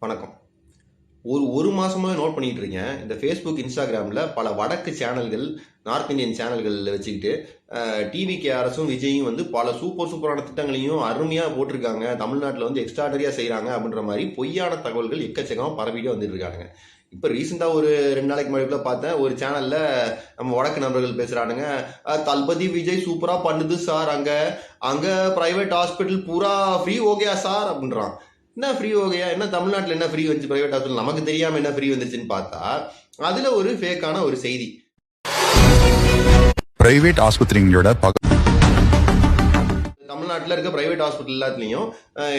வணக்கம். ஒரு மாசமாவே நோட் பண்ணிட்டு இருக்கேன். இந்த ஃபேஸ்புக், இன்ஸ்டாகிராம்ல பல வடக்கு சேனல்கள், நார்த் இந்தியன் சேனல்கள் வச்சுக்கிட்டு டிவிகே அரசும் விஜயும் வந்து பல சூப்பரான திட்டங்களையும் அருமையா போட்டிருக்காங்க. தமிழ்நாட்டில் வந்து எக்ஸ்ட்ராடரியா செய்றாங்க அப்படின்ற மாதிரி பொய்யான தகவல்கள் எக்கச்சக்கமா பரவிட்டே வந்துட்டு இருக்கானுங்க. இப்ப ரீசெண்டா ஒரு 2 நாளைக்கு முன்னாடி பார்த்தேன். ஒரு சேனல்ல நம்ம வடக்கு நண்பர்கள் பேசுறானுங்க. தளபதி விஜய் சூப்பரா பண்ணுது சார். அங்க அங்க பிரைவேட் ஹாஸ்பிட்டல் பூரா ஃப்ரீ ஓகேயா சார் அப்படின்றான். என்ன ஃப்ரீ ஓகேயா, என்ன தமிழ்நாட்டில் என்ன ஃப்ரீ வந்துச்சு பிரைவேட் ஹாஸ்பிட்டல், நமக்கு தெரியாம என்ன ஃப்ரீ வந்துச்சுன்னு பார்த்தா அதுல ஒரு ஃபேக்கான ஒரு செய்தி. பிரைவேட் ஆஸ்பத்திரிகளோட தமிழ்நாட்டில் இருக்க பிரைவேட் ஹாஸ்பிட்டல் எல்லாத்துலேயும்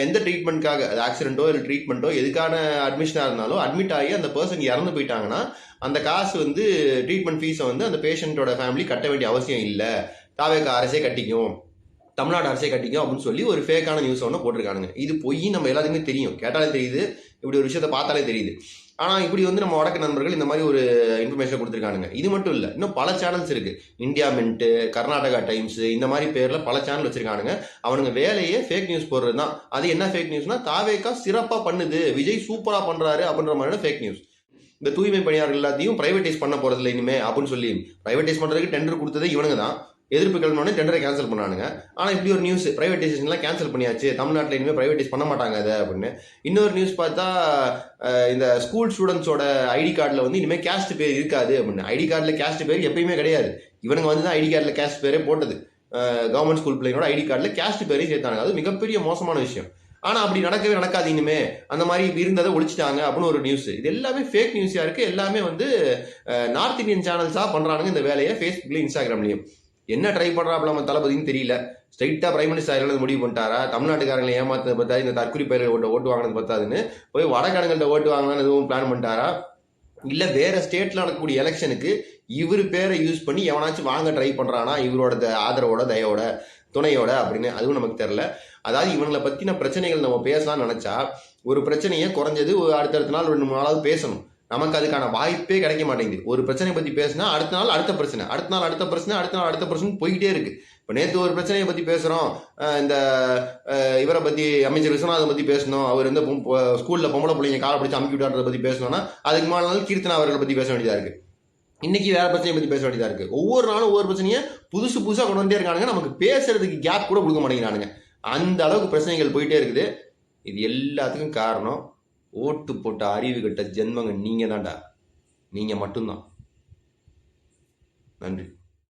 எந்த ட்ரீட்மெண்ட்காக, அது ஆக்சிடென்ட்டோ இல்லை ட்ரீட்மெண்ட்டோ எதுக்கான அட்மிஷனாக இருந்தாலும் அட்மிட் ஆகி அந்த பர்சன் இறந்து போயிட்டாங்கன்னா அந்த காசு வந்து ட்ரீட்மெண்ட் ஃபீஸை வந்து அந்த பேஷண்ட்டோட ஃபேமிலி கட்ட வேண்டிய அவசியம் இல்லை, தாவேக அரசே கட்டிக்கும், தமிழ்நாடு அரசே கட்டிக்கும் அப்படின்னு சொல்லி ஒரு ஃபேக்கான நியூஸ் ஒன்று போட்டிருக்கானுங்க. இது பொய் நம்ம எல்லாத்துக்குமே தெரியும், கேட்டாலே தெரியுது, இப்படி ஒரு விஷயத்த பார்த்தாலே தெரியுது. ஆனால் இப்படி வந்து நம்ம வடக்கு நண்பர்கள் இந்த மாதிரி ஒரு இன்ஃபர்மேஷன் கொடுத்துருக்கானுங்க. இது மட்டும் இல்லை, இன்னும் பல சேனல்ஸ் இருக்கு. இந்தியா மின்ட்டு, கர்நாடகா டைம்ஸ், இந்த மாதிரி பேரில் பல சேனல் வச்சிருக்கானுங்க. அவனுங்க வேலையே ஃபேக் நியூஸ் போடுறது தான். அது என்ன ஃபேக் நியூஸ்னா, தாவேக்கா சிறப்பாக பண்ணுது, விஜய் சூப்பராக பண்ணுறாரு அப்படின்ற மாதிரியான ஃபேக் நியூஸ். இந்த தூய்மை பணியாளர்கள் எல்லாத்தையும் பிரைவேடைஸ் பண்ண போறதில்லை இனிமே அப்படின்னு சொல்லி பிரைவேடைஸ் பண்ணுறதுக்கு டெண்டர் கொடுத்ததே இவனுங்க தான். எதிர்ப்பு கிளம்பினோடனே டெண்டரை கேன்சல் பண்ணானுங்க. ஆனால் இப்படி ஒரு நியூஸ், பிரைவேடைசேஷன்லாம் கேன்சல் பண்ணியாச்சு, தமிழ்நாட்டில் இனிமேல் பிரைவேடைஸ் பண்ண மாட்டாங்க அதை அப்படின்னு. இன்னொரு நியூஸ் பார்த்தா இந்த ஸ்கூல் ஸ்டூடெண்ட்ஸோட ஐடி கார்டில் வந்து இனிமேல் கேஸ்ட் பேர் இருக்காது அப்படின்னு. ஐடி கார்டில் கேஸ்ட் பேர் எப்பயுமே கிடையாது. இவனுங்க வந்து தான் ஐடி கார்டில் கேஸ்ட் பேரே போட்டது. கவர்மெண்ட் ஸ்கூல் பிள்ளைங்களோட ஐடி கார்டில் கேஸ்ட் பேரையும் சேர்த்தாங்க. அது மிகப்பெரிய மோசமான விஷயம். ஆனால் அப்படி நடக்கவே நடக்காது இனிமே, அந்த மாதிரி இருந்ததை ஒழிச்சிட்டாங்க அப்படின்னு ஒரு நியூஸ். இது எல்லாமே ஃபேக் நியூஸாக இருக்குது. எல்லாமே வந்து நார்த் இந்தியன் சேனல்ஸாக பண்ணுறானுங்க இந்த வேலையை ஃபேஸ்புக்லேயும் இன்ஸ்டாகிராம்லேயும். என்ன ட்ரை பண்ணுறாப்புல நம்ம தளபதினு தெரியல. ஸ்ட்ரைட்டாக பிரைம் மினிஸ்டர் ஆயிரம் முடிவு பண்ணிட்டாரா, தமிழ்நாட்டுக்காரங்களை ஏமாத்த பார்த்தா இந்த தற்கொலை பயிர்கள் ஓட்டு வாங்கினது பார்த்தாதுன்னு போய் வடக்காரங்கள்ட்ட ஓட்டு வாங்கலாம்னு எதுவும் பிளான் பண்ணிட்டாரா, இல்லை வேற ஸ்டேட்டில் நடக்கக்கூடிய எலெக்ஷனுக்கு இவர் பேரை யூஸ் பண்ணி எவனாச்சும் வாங்க ட்ரை பண்ணுறானா இவரோட ஆதரவோட தயோட துணையோட அப்படின்னு, அதுவும் நமக்கு தெரில. அதாவது இவங்களை பற்றின பிரச்சனைகள் நம்ம பேசலாம்னு நினச்சா ஒரு பிரச்சனையை குறைஞ்சது அடுத்தடுத்த நாள் 2-3 நாளாவது பேசணும். நமக்கு அதுக்கான வாய்ப்பே கிடைக்க மாட்டேங்குது. ஒரு பிரச்சனை பற்றி பேசினா அடுத்த நாள் அடுத்த பிரச்சனை, அடுத்த நாள் அடுத்த பிரச்சனை, அடுத்த நாள் அடுத்த பிரச்சனை போய்கிட்டே இருக்கு. இப்போ நேற்று ஒரு பிரச்சனையை பற்றி பேசுகிறோம், இந்த இவரை பற்றி அமைச்சர் விஸ்வநாதன் பற்றி பேசணும், அவர் வந்து ஸ்கூலில் பொம்பளை பிள்ளைங்க காலை பிடிச்சி அமுக்கி விட்டாரதை பற்றி பேசணும்னா அதுக்கு மேலே நாள் கீர்த்தனா அவர்களை பற்றி பேச வேண்டியதாக இருக்குது. இன்னைக்கு வேற பிரச்சனையை பற்றி பேச வேண்டியதாக இருக்குது. ஒவ்வொரு நாளும் ஒவ்வொரு பிரச்சனையை புதுசாக கொண்டு வந்துட்டே இருக்கானுங்க. நமக்கு பேசுறதுக்கு கேப் கூட கொடுக்க மாட்டேங்கிறானுங்க. அந்த அளவுக்கு பிரச்சனைகள் போயிட்டே இருக்குது. இது எல்லாத்துக்கும் காரணம் ஓட்டு போட்ட அறிவு கட்ட ஜென்மங்க நீங்க தான்டா, நீங்க மட்டும்தான். நன்றி.